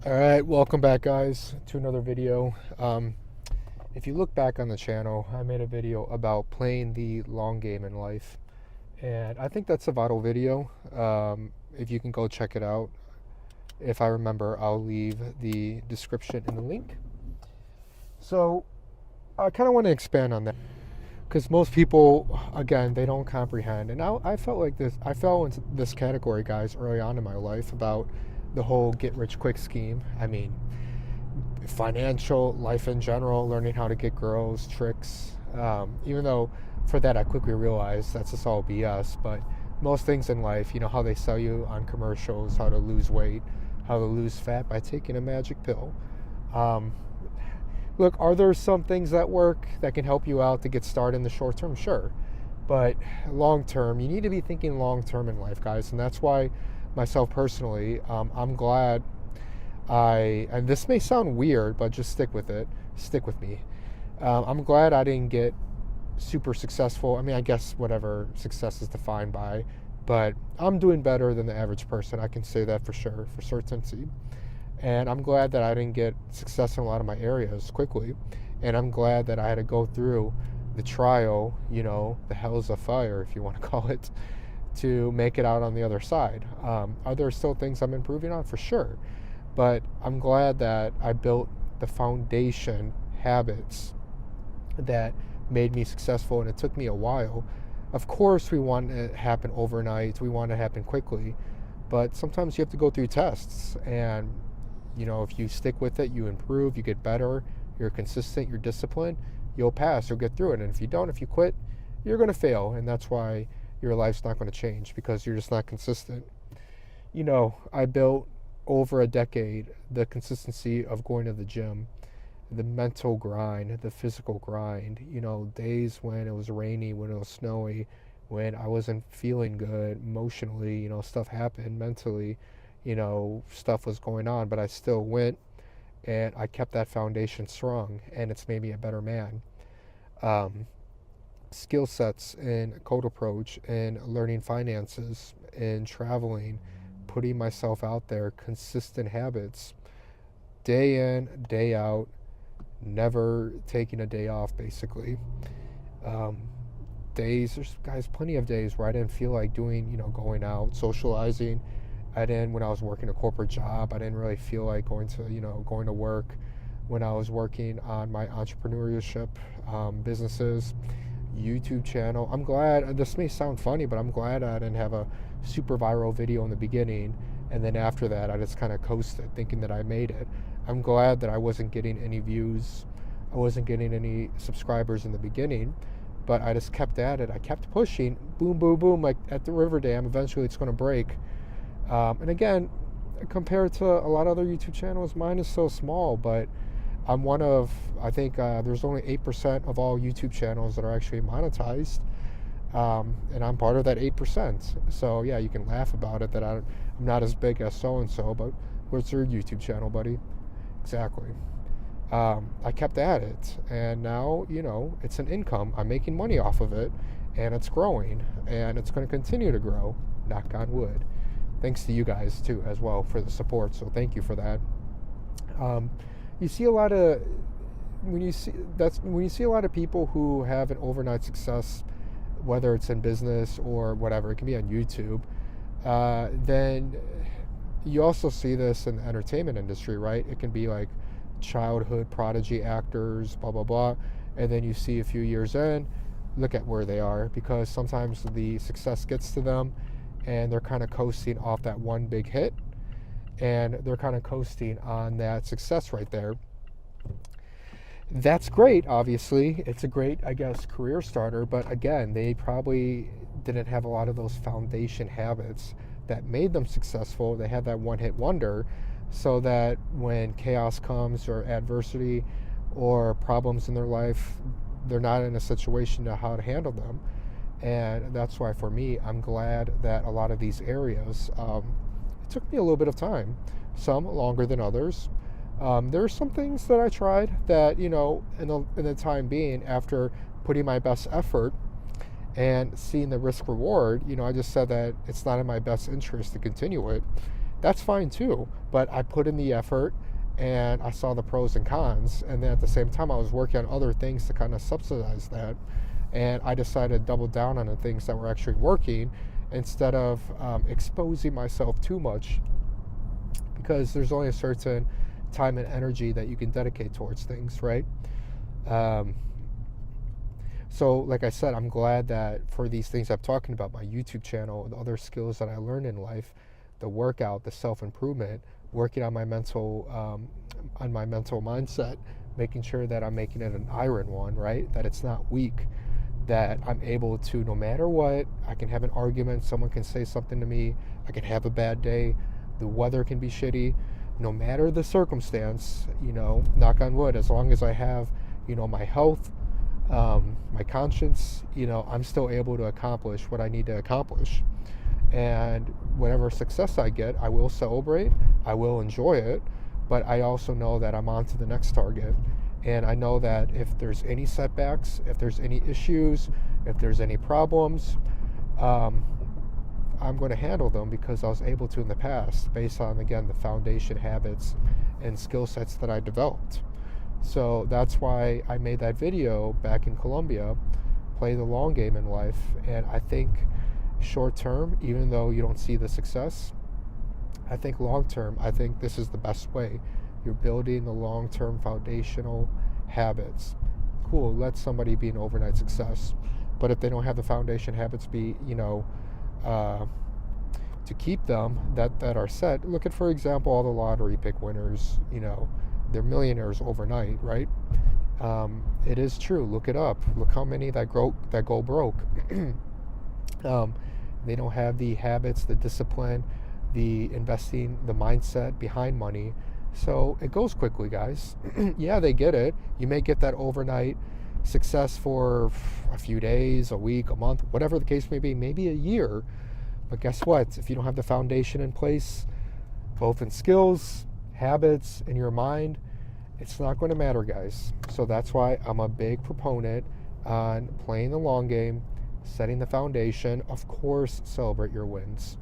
All right, welcome back, guys, to another video. If you look back on the channel, I made a video about playing the long game in life, and I think that's a vital video. If you can go check it out, if I remember, I'll leave the description in the link. So I kind of want to expand on that because most people, again, they don't comprehend. And I felt like this. I fell into this category, guys, early on in my life about the whole get-rich-quick scheme. I mean, financial, life in general, learning how to get girls, tricks. Even though for that I quickly realized that's just all BS. But most things in life, you know, how they sell you on commercials, how to lose weight, how to lose fat by taking a magic pill. Um, Look, are there some things that work that can help you out to get started in the short term? Sure. But long term, you need to be thinking long term in life, guys. And that's why, myself personally, I'm glad and this may sound weird, but just stick with it. Stick with me. I'm glad I didn't get super successful. I mean, I guess whatever success is defined by, but I'm doing better than the average person. I can say that for sure, for certainty. And I'm glad that I didn't get success in a lot of my areas quickly. And I'm glad that I had to go through the trial, you know, the hells of fire, if you want to call it, to make it out on the other side. Are there still things I'm improving on? For sure. But I'm glad that I built the foundation habits that made me successful, and it took me a while. Of course, we want it to happen overnight, we want it to happen quickly, but sometimes you have to go through tests. And you know, if you stick with it, you improve, you get better, you're consistent, you're disciplined, you'll pass, you'll get through it. And if you don't, if you quit, you're going to fail. And that's why your life's not going to change, because you're just not consistent. You know, I built over a decade the consistency of going to the gym, the mental grind, the physical grind. You know, days when it was rainy, when it was snowy, when I wasn't feeling good emotionally, you know, stuff happened mentally, you know, stuff was going on, but I still went and I kept that foundation strong, and it's made me a better man. Um, Skill sets in code approach and learning finances and traveling, putting myself out there, consistent habits, day in, day out, never taking a day off, basically. Um, there's guys, plenty of days where I didn't feel like doing, you know, going out, socializing. I didn't, when I was working a corporate job, I didn't really feel like going to, you know, going to work. When I was working on my entrepreneurship businesses, YouTube channel, I'm glad, this may sound funny, but I'm glad I didn't have a super viral video in the beginning, and then after that I just kind of coasted thinking that I made it. I'm glad that I wasn't getting any views, I wasn't getting any subscribers in the beginning, but I just kept at it. I kept pushing, boom, boom, boom, like at the river dam. Eventually it's going to break. And again, compared to a lot of other YouTube channels, mine is so small, but I'm one of, I think there's only 8% of all YouTube channels that are actually monetized. And I'm part of that 8%. So yeah, you can laugh about it that I'm not as big as so-and-so, but what's your YouTube channel, buddy? Exactly. I kept at it, and now, you know, it's an income. I'm making money off of it, and it's growing, and it's going to continue to grow, knock on wood. Thanks to you guys too as well for the support, so thank you for that. You see a lot of, when you see a lot of people who have an overnight success, whether it's in business or whatever, it can be on YouTube, then you also see this in the entertainment industry, right? It can be like childhood prodigy actors, blah blah blah, and then you see a few years in, look at where they are, because sometimes the success gets to them and they're kind of coasting off that one big hit, and they're kind of coasting on that success right there. That's great, obviously. It's a great, I guess, career starter, but again, they probably didn't have a lot of those foundation habits that made them successful. They had that one hit wonder, so that when chaos comes or adversity or problems in their life, they're not in a situation to how to handle them. And that's why, for me, I'm glad that a lot of these areas, it took me a little bit of time, some longer than others. There are some things that I tried that, you know, in the time being, after putting my best effort and seeing the risk reward, you know, I just said that it's not in my best interest to continue it. that's fine too. But I put in the effort and I saw the pros and cons. And then at the same time, I was working on other things to kind of subsidize that. And I decided to double down on the things that were actually working instead of exposing myself too much, because there's only a certain time and energy that you can dedicate towards things, right? Um, so, like I said, I'm glad that for these things I'm talking about, my YouTube channel, the other skills that I learned in life, the workout, the self-improvement, working on my mental mindset, making sure that I'm making it an iron one, right? That it's not weak, that I'm able to, no matter what, I can have an argument, someone can say something to me, I can have a bad day, the weather can be shitty, no matter the circumstance, knock on wood, as long as I have, my health, my conscience, I'm still able to accomplish what I need to accomplish. And whatever success I get, I will celebrate, I will enjoy it, but I also know that I'm on to the next target. And I know that if there's any setbacks, if there's any issues, if there's any problems, I'm going to handle them because I was able to in the past, based on, again, the foundation habits and skill sets that I developed. So that's why I made that video back in Colombia, play the long game in life. And I think short term, even though you don't see the success, I think long term, I think this is the best way. You're building the long-term foundational habits. Cool, let somebody be an overnight success. But if they don't have the foundation habits be, to keep them that are set, look at, for example, all the lottery pick winners, they're millionaires overnight, right? It is true. Look it up. Look how many that go broke. They don't have the habits, the discipline, the investing, the mindset behind money. So it goes quickly, guys. Yeah, they get it. You may get that overnight success for a few days, a week, a month, whatever the case may be, maybe a year. But guess what? If you don't have the foundation in place, both in skills, habits, in your mind, it's not going to matter, guys. So that's why I'm a big proponent on playing the long game, setting the foundation. Of course, celebrate your wins.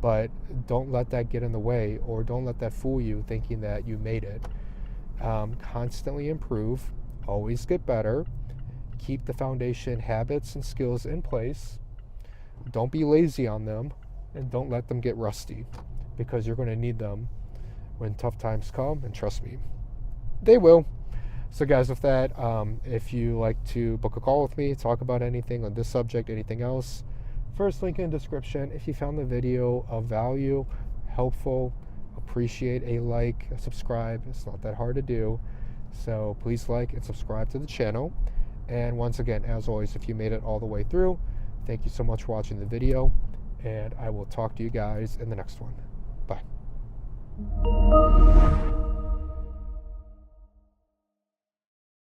But don't let that get in the way, or don't let that fool you thinking that you made it. Constantly improve, always get better, keep the foundation habits and skills in place. Don't be lazy on them, and don't let them get rusty, because you're going to need them when tough times come, and trust me, they will. So guys, with that, if you like to book a call with me, talk about anything on this subject, anything else, first link in the description. If you found the video of value, helpful, appreciate a like, a subscribe. It's not that hard to do. So please like and subscribe to the channel. And once again, as always, if you made it all the way through, thank you so much for watching the video. And I will talk to you guys in the next one. Bye.